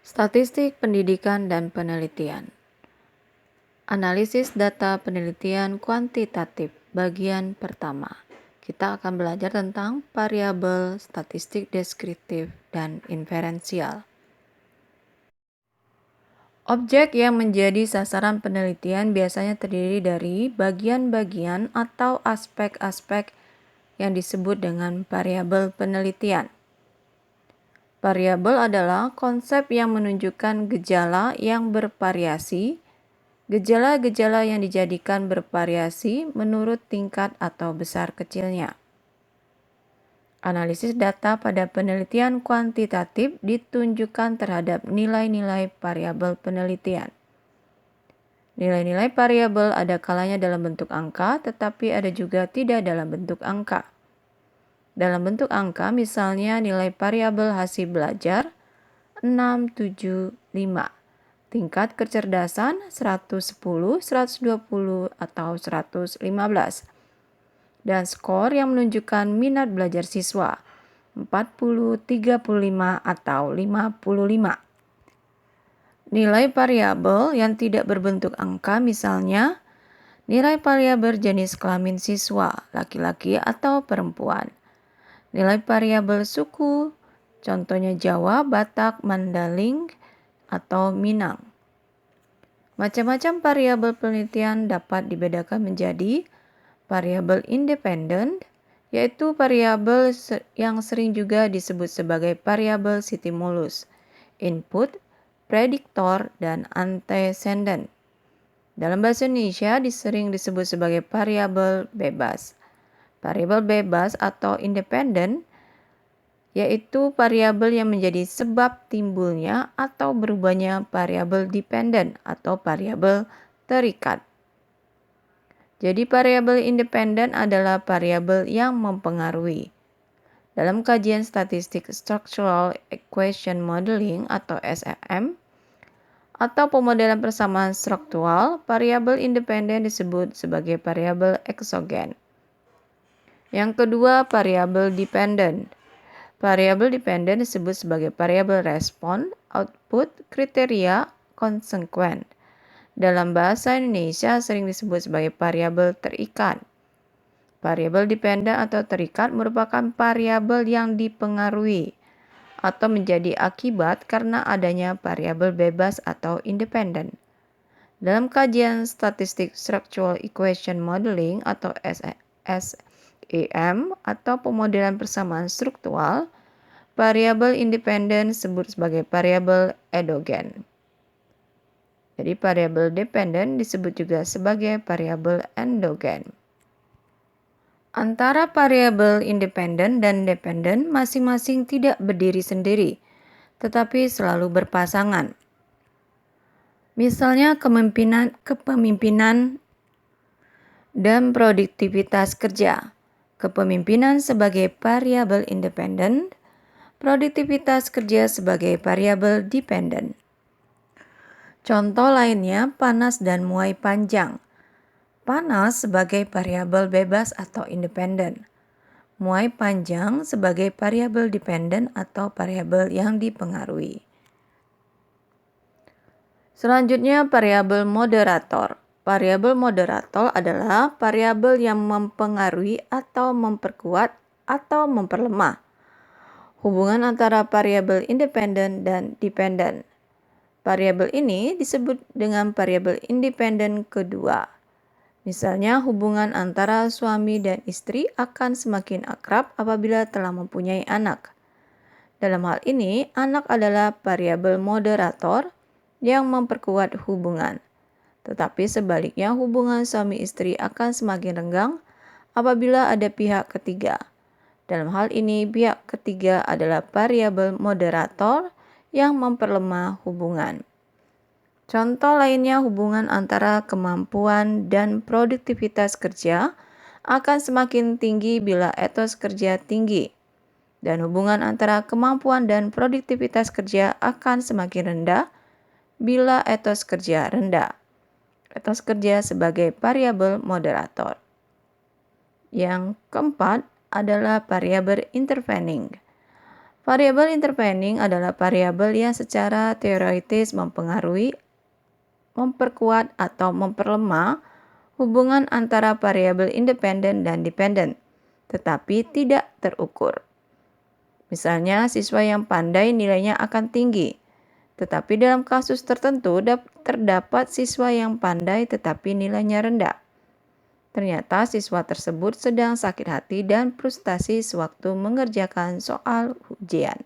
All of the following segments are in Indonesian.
Statistik pendidikan dan penelitian. Analisis data penelitian kuantitatif bagian pertama. Kita akan belajar tentang variabel, statistik deskriptif, dan inferensial. Objek yang menjadi sasaran penelitian biasanya terdiri dari bagian-bagian atau aspek-aspek yang disebut dengan variabel penelitian. Variabel adalah konsep yang menunjukkan gejala yang bervariasi. Gejala-gejala yang dijadikan bervariasi menurut tingkat atau besar kecilnya. Analisis data pada penelitian kuantitatif ditunjukkan terhadap nilai-nilai variabel penelitian. Nilai-nilai variabel ada kalanya dalam bentuk angka, tetapi ada juga tidak dalam bentuk angka. Dalam bentuk angka, misalnya nilai variabel hasil belajar 6, 7, 5. Tingkat kecerdasan 110, 120, atau 115. Dan skor yang menunjukkan minat belajar siswa 40, 35, atau 55. Nilai variabel yang tidak berbentuk angka misalnya nilai variabel jenis kelamin siswa, laki-laki atau perempuan. Nilai variabel suku, contohnya Jawa, Batak, Mandaling, atau Minang. Macam-macam variabel penelitian dapat dibedakan menjadi variabel independen, yaitu variabel yang sering juga disebut sebagai variabel stimulus, input, prediktor, dan antecedent. Dalam bahasa Indonesia sering disebut sebagai variabel bebas. Variabel bebas atau independen yaitu variabel yang menjadi sebab timbulnya atau berubahnya variabel dependen atau variabel terikat. Jadi variabel independen adalah variabel yang mempengaruhi. Dalam kajian statistik Structural Equation Modeling atau SEM atau pemodelan persamaan struktural, variabel independen disebut sebagai variabel eksogen. Yang kedua, variabel dependen. Variabel dependen disebut sebagai variabel respon, output, kriteria, konsekuen. Dalam bahasa Indonesia sering disebut sebagai variabel terikat. Variabel dependen atau terikat merupakan variabel yang dipengaruhi atau menjadi akibat karena adanya variabel bebas atau independen. Dalam kajian statistik Structural Equation Modeling atau SEM atau pemodelan persamaan struktural, variabel independen disebut sebagai variabel endogen. Jadi variabel dependen disebut juga sebagai variabel endogen. Antara variabel independen dan dependen masing-masing tidak berdiri sendiri, tetapi selalu berpasangan. Misalnya kepemimpinan dan produktivitas kerja. Kepemimpinan sebagai variabel independen, produktivitas kerja sebagai variabel dependen. Contoh lainnya panas dan muai panjang. Panas sebagai variabel bebas atau independen. Muai panjang sebagai variabel dependen atau variabel yang dipengaruhi. Selanjutnya variabel moderator. Variabel moderator adalah variabel yang mempengaruhi atau memperkuat atau memperlemah hubungan antara variabel independen dan dependen. Variabel ini disebut dengan variabel independen kedua. Misalnya hubungan antara suami dan istri akan semakin akrab apabila telah mempunyai anak. Dalam hal ini, anak adalah variabel moderator yang memperkuat hubungan. Tetapi sebaliknya hubungan suami istri akan semakin renggang apabila ada pihak ketiga. Dalam hal ini, pihak ketiga adalah variabel moderator yang memperlemah hubungan. Contoh lainnya hubungan antara kemampuan dan produktivitas kerja akan semakin tinggi bila etos kerja tinggi. Dan hubungan antara kemampuan dan produktivitas kerja akan semakin rendah bila etos kerja rendah. Etos kerja sebagai variabel moderator. Yang keempat adalah variabel intervening. Variabel intervening adalah variabel yang secara teoritis mempengaruhi, memperkuat, atau memperlemah hubungan antara variabel independen dan dependen, tetapi tidak terukur. Misalnya, siswa yang pandai nilainya akan tinggi, tetapi dalam kasus tertentu terdapat siswa yang pandai tetapi nilainya rendah. Ternyata siswa tersebut sedang sakit hati dan frustasi sewaktu mengerjakan soal ujian.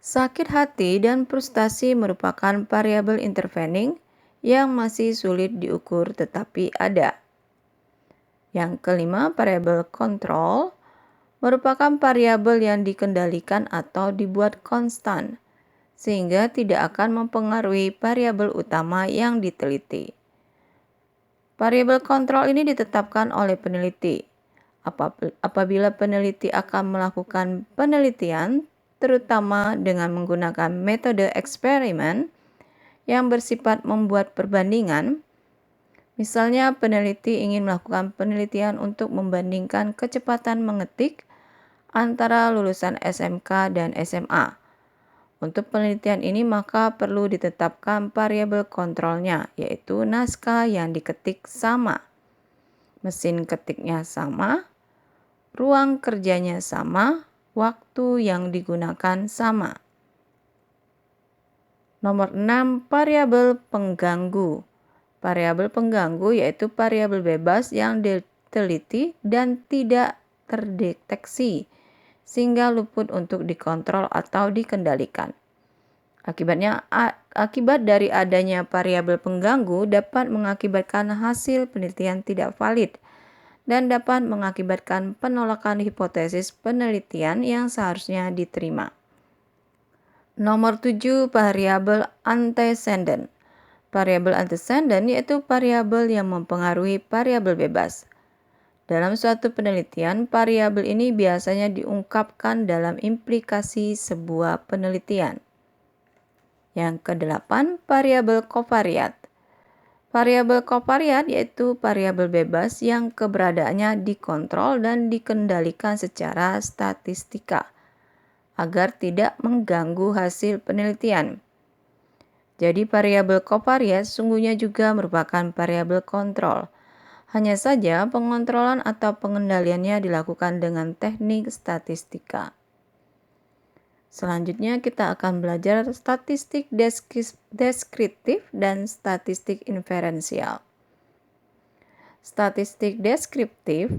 Sakit hati dan frustasi merupakan variabel intervening yang masih sulit diukur tetapi ada. Yang kelima, variabel kontrol merupakan variabel yang dikendalikan atau dibuat konstan, sehingga tidak akan mempengaruhi variabel utama yang diteliti. Variabel kontrol ini ditetapkan oleh peneliti. Apabila peneliti akan melakukan penelitian, terutama dengan menggunakan metode eksperimen yang bersifat membuat perbandingan, misalnya peneliti ingin melakukan penelitian untuk membandingkan kecepatan mengetik antara lulusan SMK dan SMA. Untuk penelitian ini maka perlu ditetapkan variabel kontrolnya, yaitu naskah yang diketik sama, mesin ketiknya sama, ruang kerjanya sama, waktu yang digunakan sama. Nomor 6, variabel pengganggu. Variabel pengganggu yaitu variabel bebas yang diteliti dan tidak terdeteksi, sehingga luput untuk dikontrol atau dikendalikan. Akibat dari adanya variabel pengganggu dapat mengakibatkan hasil penelitian tidak valid dan dapat mengakibatkan penolakan hipotesis penelitian yang seharusnya diterima. Nomor 7, variabel antecedent. Variabel antecedent yaitu variabel yang mempengaruhi variabel bebas. Dalam suatu penelitian, variabel ini biasanya diungkapkan dalam implikasi sebuah penelitian. Yang kedelapan, variabel kovariat. Variabel kovariat yaitu variabel bebas yang keberadaannya dikontrol dan dikendalikan secara statistika agar tidak mengganggu hasil penelitian. Jadi variabel kovariat sungguhnya juga merupakan variabel kontrol. Hanya saja pengontrolan atau pengendaliannya dilakukan dengan teknik statistika. Selanjutnya kita akan belajar statistik deskriptif dan statistik inferensial. Statistik deskriptif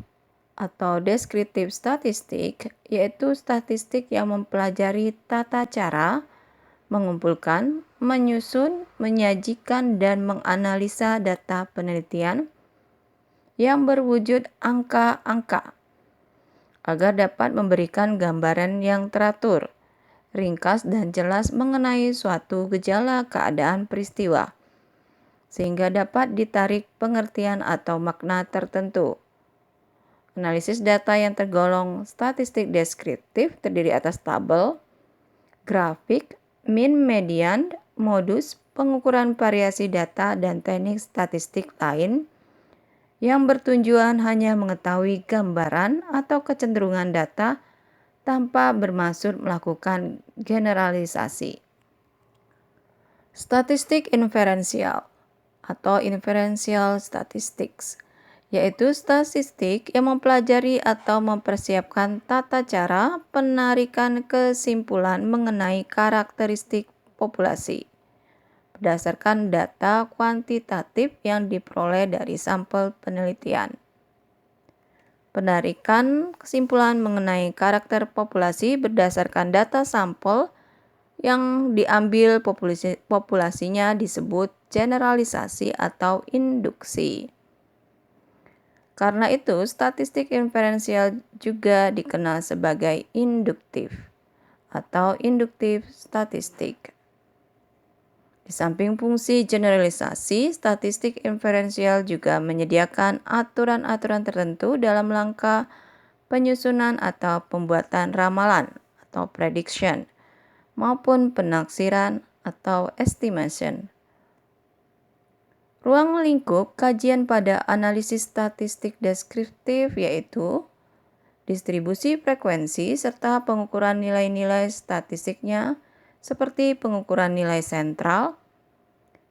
atau deskriptif statistik yaitu statistik yang mempelajari tata cara mengumpulkan, menyusun, menyajikan, dan menganalisa data penelitian yang berwujud angka-angka agar dapat memberikan gambaran yang teratur, ringkas, dan jelas mengenai suatu gejala keadaan peristiwa, sehingga dapat ditarik pengertian atau makna tertentu. Analisis data yang tergolong statistik deskriptif terdiri atas tabel, grafik, mean median, modus, pengukuran variasi data, dan teknik statistik lain yang bertujuan hanya mengetahui gambaran atau kecenderungan data tanpa bermaksud melakukan generalisasi. Statistik inferensial atau inferential statistics yaitu statistik yang mempelajari atau mempersiapkan tata cara penarikan kesimpulan mengenai karakteristik populasi berdasarkan data kuantitatif yang diperoleh dari sampel penelitian. Penarikan kesimpulan mengenai karakter populasi berdasarkan data sampel yang diambil populasinya disebut generalisasi atau induksi. Karena itu, statistik inferensial juga dikenal sebagai induktif atau induktif statistik. Di samping fungsi generalisasi, statistik inferensial juga menyediakan aturan-aturan tertentu dalam rangka penyusunan atau pembuatan ramalan atau prediction maupun penaksiran atau estimation. Ruang lingkup kajian pada analisis statistik deskriptif yaitu distribusi frekuensi, serta pengukuran nilai-nilai statistiknya seperti pengukuran nilai sentral,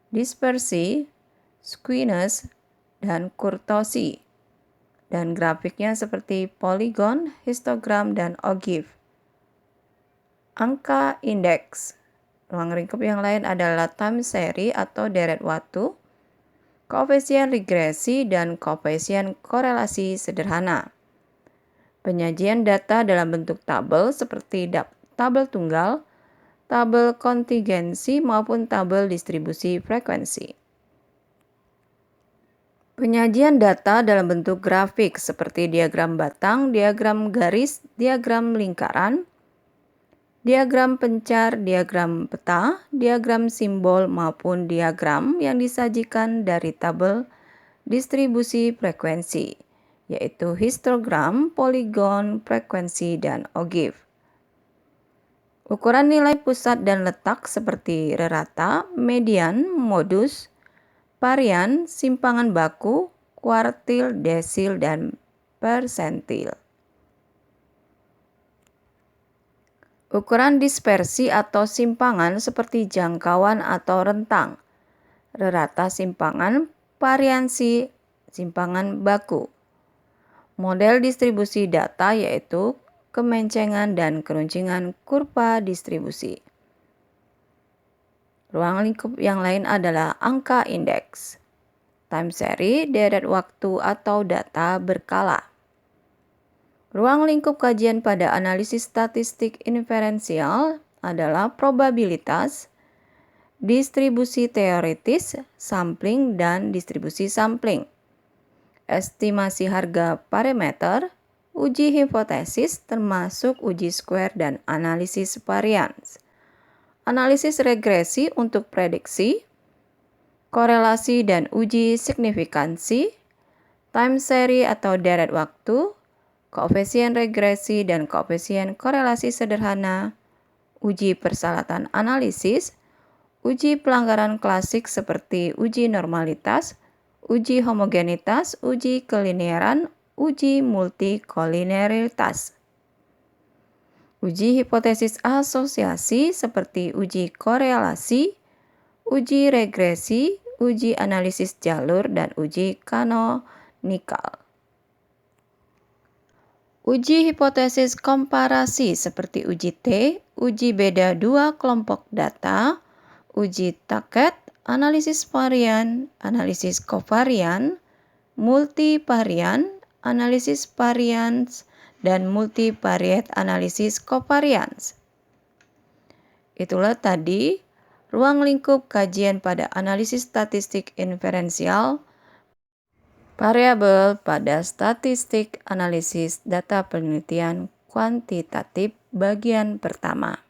dispersi, skewness, dan kurtosi, dan grafiknya seperti poligon, histogram, dan ogive. Angka indeks. Ruang lingkup yang lain adalah time series atau deret waktu, koefisien regresi, dan koefisien korelasi sederhana. Penyajian data dalam bentuk tabel seperti tabel tunggal, tabel kontingensi, maupun tabel distribusi frekuensi. Penyajian data dalam bentuk grafik seperti diagram batang, diagram garis, diagram lingkaran, diagram pencar, diagram peta, diagram simbol, maupun diagram yang disajikan dari tabel distribusi frekuensi, yaitu histogram, poligon, frekuensi, dan ogive. Ukuran nilai pusat dan letak seperti rata, median, modus, varian, simpangan baku, kuartil, desil, dan persentil. Ukuran dispersi atau simpangan seperti jangkauan atau rentang, rata simpangan, variansi, simpangan baku. Model distribusi data yaitu kemencengan dan keruncingan kurva distribusi. Ruang lingkup yang lain adalah angka indeks, time series, deret waktu atau data berkala. Ruang lingkup kajian pada analisis statistik inferensial adalah probabilitas, distribusi teoritis, sampling, dan distribusi sampling. Estimasi harga parameter, uji hipotesis termasuk uji square dan analisis varians. Analisis regresi untuk prediksi, korelasi dan uji signifikansi, time series atau deret waktu, koefisien regresi dan koefisien korelasi sederhana, uji persyaratan analisis, uji pelanggaran klasik seperti uji normalitas, uji homogenitas, uji kelinearan, uji multikolinearitas. Uji hipotesis asosiasi seperti uji korelasi, uji regresi, uji analisis jalur, dan uji kanonikal. Uji hipotesis komparasi seperti uji T, uji beda dua kelompok data, uji Taket, analisis varian, analisis kovarian, multivarian, analisis varians, dan multivariate analisis kovarians. Itulah tadi ruang lingkup kajian pada analisis statistik inferensial, variabel pada statistik analisis data penelitian kuantitatif bagian pertama.